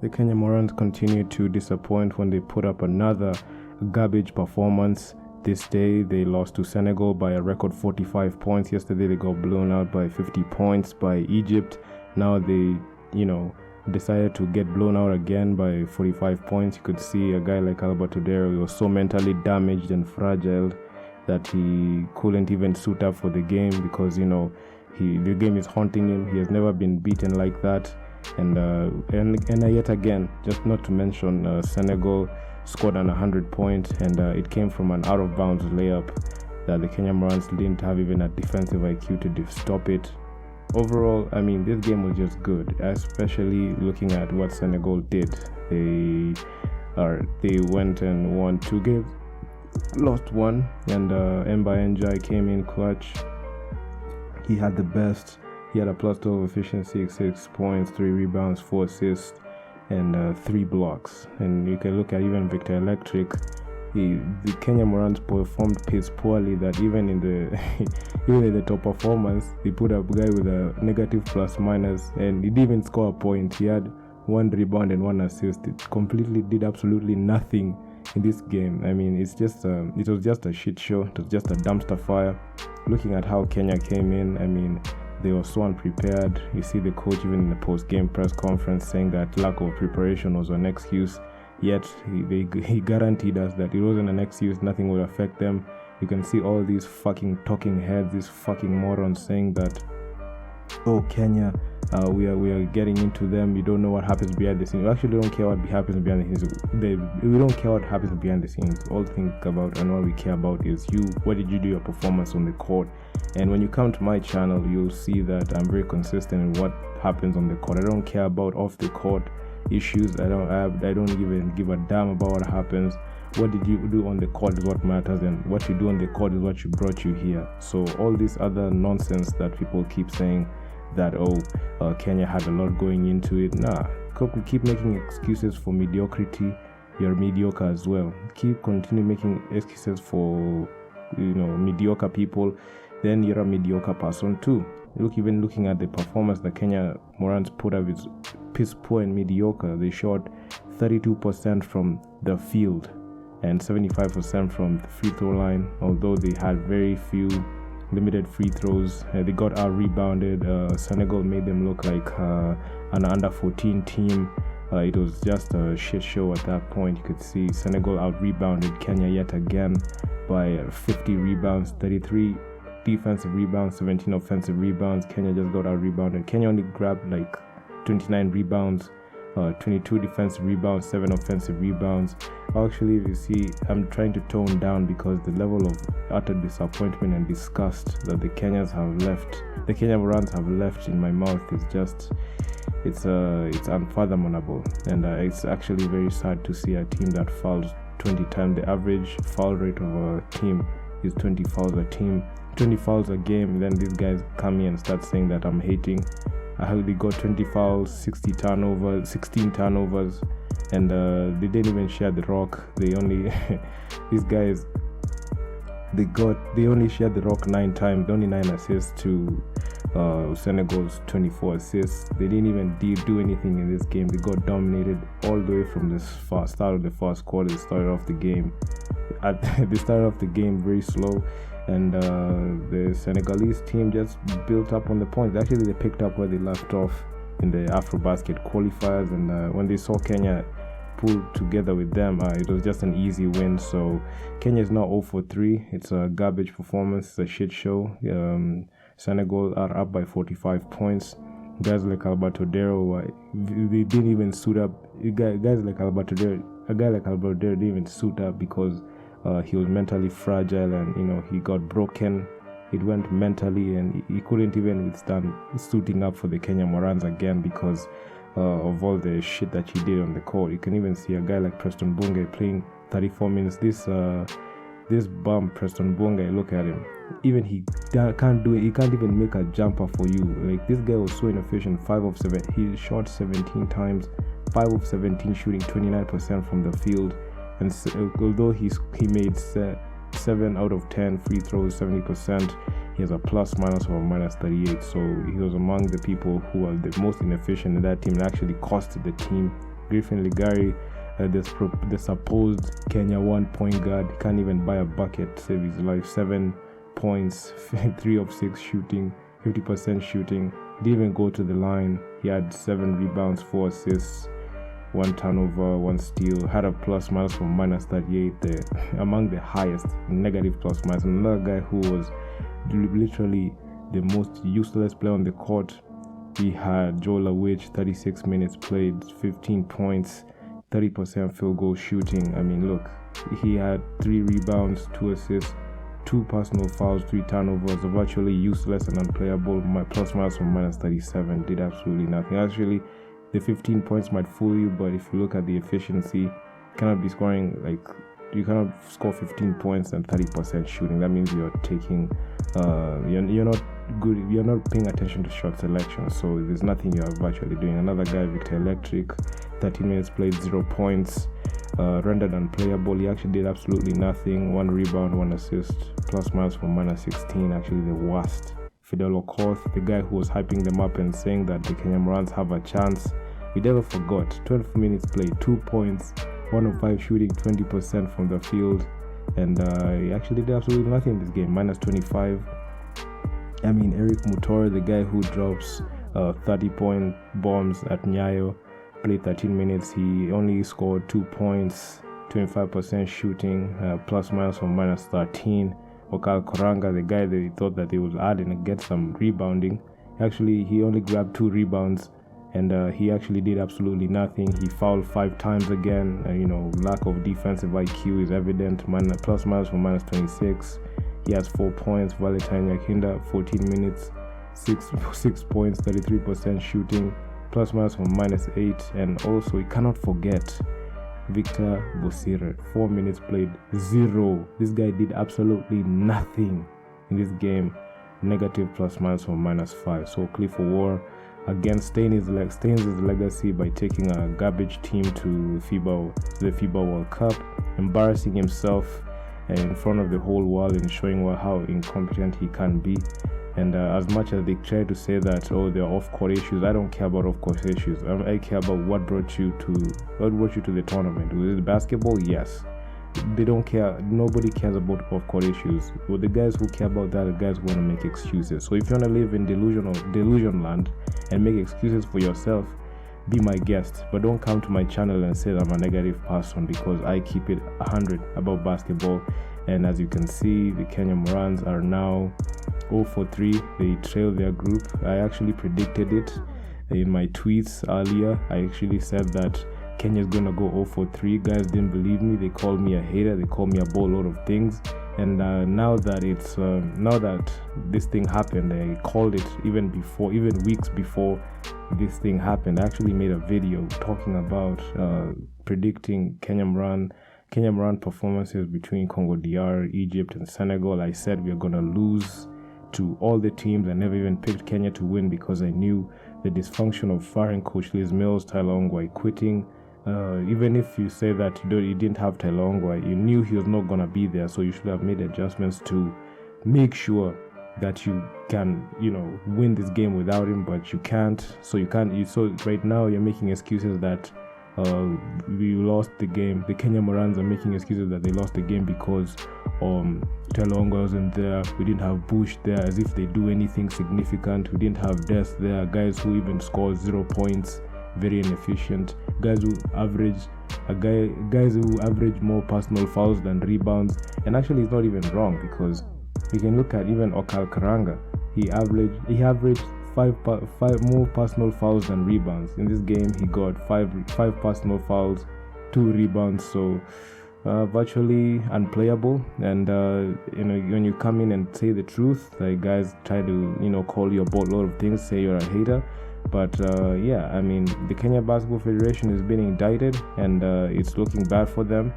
The Kenya Morans continue to disappoint when they put up another garbage performance. This day, they lost to Senegal by a record 45 points. Yesterday, they got blown out by 50 points by Egypt. Now they, decided to get blown out again by 45 points. You could see a guy like Alberto Dero, he was so mentally damaged and fragile that he couldn't even suit up for the game because, the game is haunting him. He has never been beaten like that. And yet again, just not to mention, Senegal scored on 100 points, and it came from an out-of-bounds layup that the Kenya Morans didn't have even a defensive IQ to stop it. Overall, this game was just good, especially looking at what Senegal did. They went and won 2 games, lost 1, and Mba Njai came in clutch. He had the best. He had a plus 12 efficiency, 6 points, 3 rebounds, 4 assists, and 3 blocks. And you can look at even Victor Electric. The Kenya Morans performed piss poorly that even in the top performance, they put up a guy with a negative plus minus, and he didn't even score a point. He had 1 rebound and 1 assist. It completely did absolutely nothing in this game. It was just a shit show. It was just a dumpster fire. Looking at how Kenya came in, they were so unprepared. You see the coach even in the post-game press conference saying that lack of preparation was an excuse. Yet he guaranteed us that it wasn't an excuse. Nothing would affect them. You can see all these fucking talking heads, these fucking morons saying that, oh, Kenya, we are getting into them. You don't know what happens behind the scenes. We actually don't care what happens behind the scenes. We don't care what happens behind the scenes. All think about and what we care about is you. What did you do your performance on the court? And when you come to my channel, you'll see that I'm very consistent in what happens on the court. I don't care about off the court issues. I don't even give a damn about what happens. What did you do on the court is what matters, and what you do on the court is what brought you here. So all this other nonsense that people keep saying that Kenya had a lot going into it. Keep making excuses for mediocrity. You're mediocre as well. Continue making excuses for mediocre people. Then you're a mediocre person too. Even looking at the performance the Kenya Morans put up is piss poor and mediocre. They shot 32% from the field and 75% from the free throw line, although they had very few limited free throws. They got out-rebounded. Senegal made them look like an under-14 team. It was just a shit show at that point. You could see Senegal out-rebounded Kenya yet again by 50 rebounds, 33 defensive rebounds, 17 offensive rebounds. Kenya just got out-rebounded. Kenya only grabbed 29 rebounds, 22 defensive rebounds, 7 offensive rebounds. Actually, if you see, I'm trying to tone down because the level of utter disappointment and disgust that the Kenya Morans have left in my mouth is just, it's unfathomable. And it's actually very sad to see a team that fouls 20 times. The average foul rate of a team is 20 fouls a team, 20 fouls a game. Then these guys come here and start saying that I'm hating. They got 20 fouls, 16 turnovers, and they didn't even share the rock. They only they only shared the rock 9 times, only 9 assists to Senegal's 24 assists. They didn't even do anything in this game. They got dominated all the way from the start of the first quarter. They started off the game very slow, and the Senegalese team just built up on the points. Actually, they picked up where they left off in the AfroBasket qualifiers, and when they saw Kenya pull together with them, it was just an easy win. So Kenya is now 0-for-3. It's a garbage performance. It's a shit show. Senegal are up by 45 points. Guys like Alberto Dero, they didn't even suit up. A guy like Alberto Dero didn't even suit up because he was mentally fragile, and he got broken. It went mentally, and he couldn't even withstand suiting up for the Kenya Morans again because of all the shit that he did on the court. You can even see a guy like Preston Bunge playing 34 minutes. This bum Preston Bunge, look at him. Even he can't do it. He can't even make a jumper for you. This guy was so inefficient. 5 of 7. He shot 17 times. 5 of 17, shooting 29% from the field. And although he made 7 out of 10 free throws, 70%, he has a plus minus of minus 38. So he was among the people who are the most inefficient in that team and actually costed the team Griffin Ligari, the supposed Kenya 1 point guard, can't even buy a bucket, save his life. 7 points, 3 of 6 shooting, 50% shooting. Didn't even go to the line. He had 7 rebounds, 4 assists, 1 turnover, 1 steal. Had a plus minus from minus 38 there, among the highest negative plus minus. Another guy who was literally the most useless player on the court. We had Joel Awich, 36 minutes played, 15 points, 30% field goal shooting. I mean, look, he had 3 rebounds, 2 assists, 2 personal fouls, 3 turnovers, virtually useless and unplayable. My plus minus from minus 37, did absolutely nothing. Actually, the 15 points might fool you, but if you look at the efficiency, you cannot be scoring, like, you cannot score 15 points and 30% shooting. That means you're taking, you're not good, you're not paying attention to shot selection, so there's nothing you're virtually doing. Another guy, Victor Electric, 13 minutes played, 0 points, rendered unplayable. He actually did absolutely nothing. 1 rebound, 1 assist, plus minus from minus 16, actually the worst. Fidel Okoth, the guy who was hyping them up and saying that the Kenya Morans have a chance, we never forgot. 12 minutes played, 2 points, 1 of 5 shooting, 20% from the field, and he actually did absolutely nothing in this game. Minus 25. I mean, Eric Mutora, the guy who drops 30-point bombs at Nyayo, played 13 minutes. He only scored 2 points, 25% shooting, plus minus from minus 13. Okal Koranga, the guy they thought that they would add and get some rebounding. Actually, he only grabbed 2 rebounds, and he actually did absolutely nothing. He fouled 5 times again. Lack of defensive IQ is evident. Plus minus from minus 26. He has 4 points. Valentine Yakinda, 14 minutes, 6 points, 33% shooting, plus minus from minus 8. And also, you cannot forget Victor Bosire, 4 minutes played, 0. This guy did absolutely nothing in this game. Negative plus minus from minus 5. So Cliff War again stains his legacy by taking a garbage team to the FIBA World Cup, embarrassing himself in front of the whole world and showing how incompetent he can be. And as much as they try to say that, they're off-court issues, I don't care about off-court issues. I care about what brought you to the tournament. Was it basketball? Yes. They don't care. Nobody cares about off-court issues. Well, the guys who care about that are the guys who want to make excuses. So if you want to live in delusion land and make excuses for yourself, be my guest. But don't come to my channel and say that I'm a negative person, because I keep it 100 about basketball. And as you can see, the Kenya Morans are now 0-3. They trail their group. I actually predicted it in my tweets earlier. I actually said that Kenya's gonna go 0-3. Guys didn't believe me. They called me a hater. They called me a boatload of things. And now that this thing happened, I called it even weeks before this thing happened. I actually made a video talking about predicting Kenya Moran performances between Congo DR, Egypt, and Senegal. I said we are gonna lose to all the teams. I never even picked Kenya to win because I knew the dysfunction of firing Coach Liz Mills, Tyler Ongwae quitting. Even if you say that you didn't have Tyler Ongwae, you knew he was not going to be there, so you should have made adjustments to make sure that you can, win this game without him, but you can't. So right now you're making excuses that we lost the game. The Kenya Morans are making excuses that they lost the game because Tyler Ongwae wasn't there. We didn't have Bush there, as if they do anything significant. We didn't have Des there, guys who even scored 0 points, very inefficient, guys who average more personal fouls than rebounds. And actually, it's not even wrong, because you can look at even Okal Karanga. He averaged five more personal fouls than rebounds. In this game, he got five personal fouls, 2 rebounds. So virtually unplayable. And when you come in and say the truth, like, guys try to call you a boatload of things, say you're a hater. But the Kenya Basketball Federation is being indicted, and it's looking bad for them.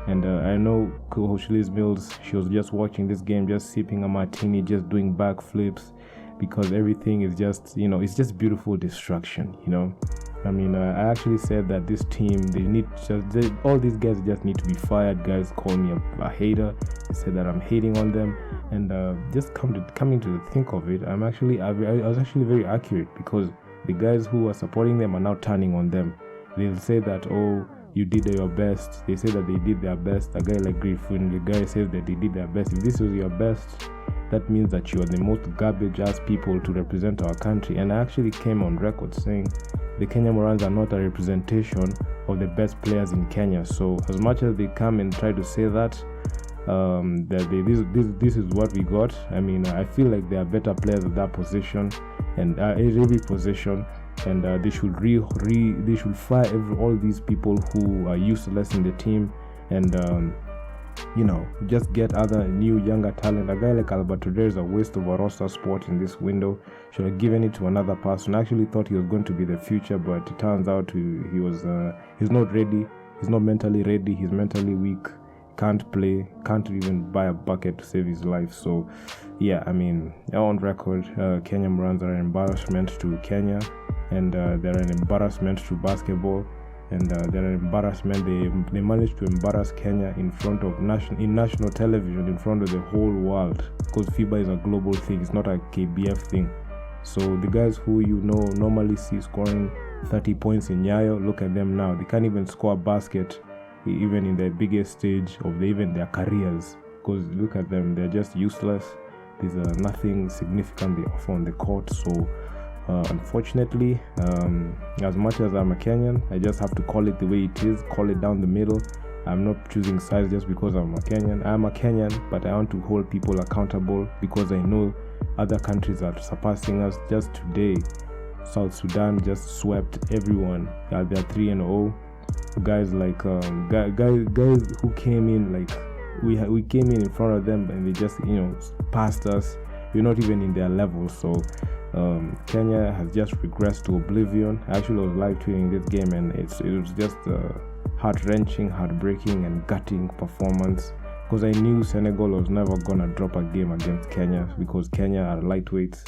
And I know Coach Liz Mills, she was just watching this game, just sipping a martini, just doing backflips, because everything is just, it's just beautiful destruction, I actually said that this team, all these guys just need to be fired. Guys call me a hater. They said that I'm hating on them, and just coming to think of it, I was actually very accurate, because the guys who are supporting them are now turning on them. they'll say that, oh, you did your best. They say that they did their best. A guy like Griffin, the guy says that they did their best. If this was your best, that means that you are the most garbage ass people to represent our country. And I actually came on record saying the Kenya Morans are not a representation of the best players in Kenya. So as much as they come and try to say that, this is what we got. I mean, I feel like there are better players at that position and every position, and they should they should fire all these people who are useless in the team, and just get other new younger talent. A guy like Alberto Dare is a waste of a roster spot in this window. Should have given it to another person. I actually thought he was going to be the future, but it turns out he's not ready. He's not mentally ready. He's mentally weak. Can't play. Can't even buy a bucket to save his life. So yeah, I mean, on record, Kenya Morans are an embarrassment to Kenya, and they're an embarrassment to basketball. And they're an embarrassment. They managed to embarrass Kenya in front of national television, in front of the whole world, because FIBA is a global thing. It's not a KBF thing. So the guys who normally see scoring 30 points in Nyayo, look at them now. They can't even score a basket, even in the biggest stage of even their careers. Because look at them, they're just useless. There's nothing significant they offer on the court. So unfortunately, as much as I'm a Kenyan, I just have to call it the way it is, call it down the middle. I'm not choosing sides just because I'm a Kenyan. I'm a Kenyan, but I want to hold people accountable because I know other countries are surpassing us. Just today, South Sudan just swept everyone. They're 3-0. Guys like guys who came in, like we came in front of them and they just passed us. We're not even in their level. So Kenya has just regressed to oblivion. I actually was live tweeting this game, and it was just a heart-wrenching, heartbreaking, and gutting performance, because I knew Senegal was never gonna drop a game against Kenya, because Kenya are lightweights.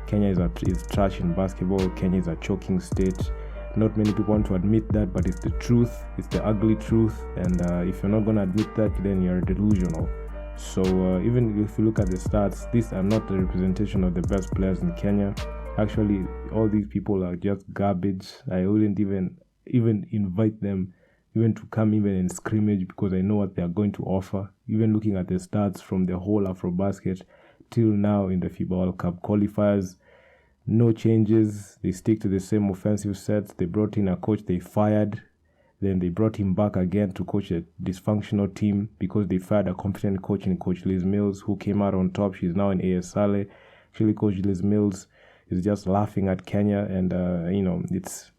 Kenya is trash in basketball. Kenya is a choking state. Not many people want to admit that, but it's the truth. It's the ugly truth. And if you're not gonna admit that, then you're delusional. So even if you look at the stats, these are not the representation of the best players in Kenya. Actually, all these people are just garbage. I wouldn't even invite them even to come even in scrimmage, because I know what they are going to offer. Even looking at the stats from the whole Afrobasket till now in the FIBA World Cup qualifiers, no changes. They stick to the same offensive sets. They brought in a coach they fired. Then they brought him back again to coach a dysfunctional team, because they fired a competent coach in Coach Liz Mills, who came out on top. She's now in AS Saleh. Actually, Coach Liz Mills is just laughing at Kenya, and it's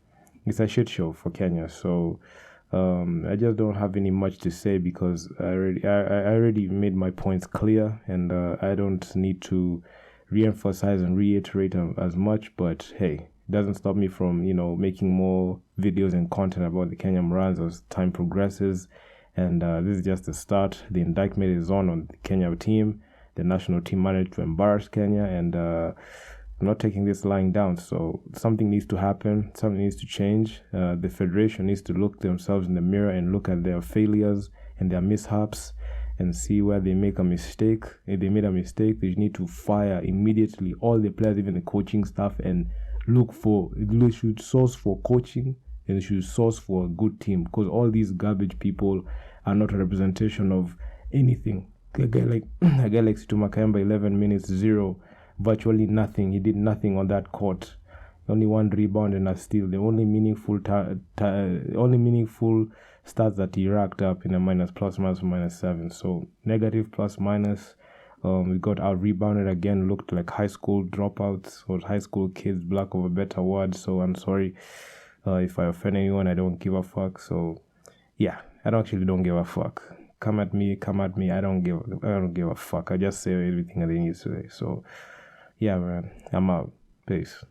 a shit show for Kenya. So I just don't have any much to say, because I already made my points clear, and I don't need to re-emphasize and reiterate as much. But hey, it doesn't stop me from making more videos and content about the Kenya Morans as time progresses. And this is just the start. The indictment is on the Kenya team. The national team managed to embarrass Kenya, and I'm not taking this lying down. So something needs to happen. Something needs to change. The federation needs to look themselves in the mirror and look at their failures and their mishaps, and see where they make a mistake. If they made a mistake, they need to fire immediately all the players, even the coaching staff, and they should source for coaching, and they should source for a good team, because all these garbage people are not a representation of anything. A guy like Situ Makamba, 11 minutes, 0, virtually nothing. He did nothing on that court. Only 1 rebound and a steal. The only meaningful stats that he racked up in a minus, plus, minus, -7. So negative, plus, minus. We got out rebounded again. Looked like high school dropouts or high school kids, lack of a better word. So I'm sorry if I offend anyone. I don't give a fuck. So yeah, I don't give a fuck. Come at me. I don't give a fuck. I just say everything I need to say. So yeah, man, I'm out. Peace.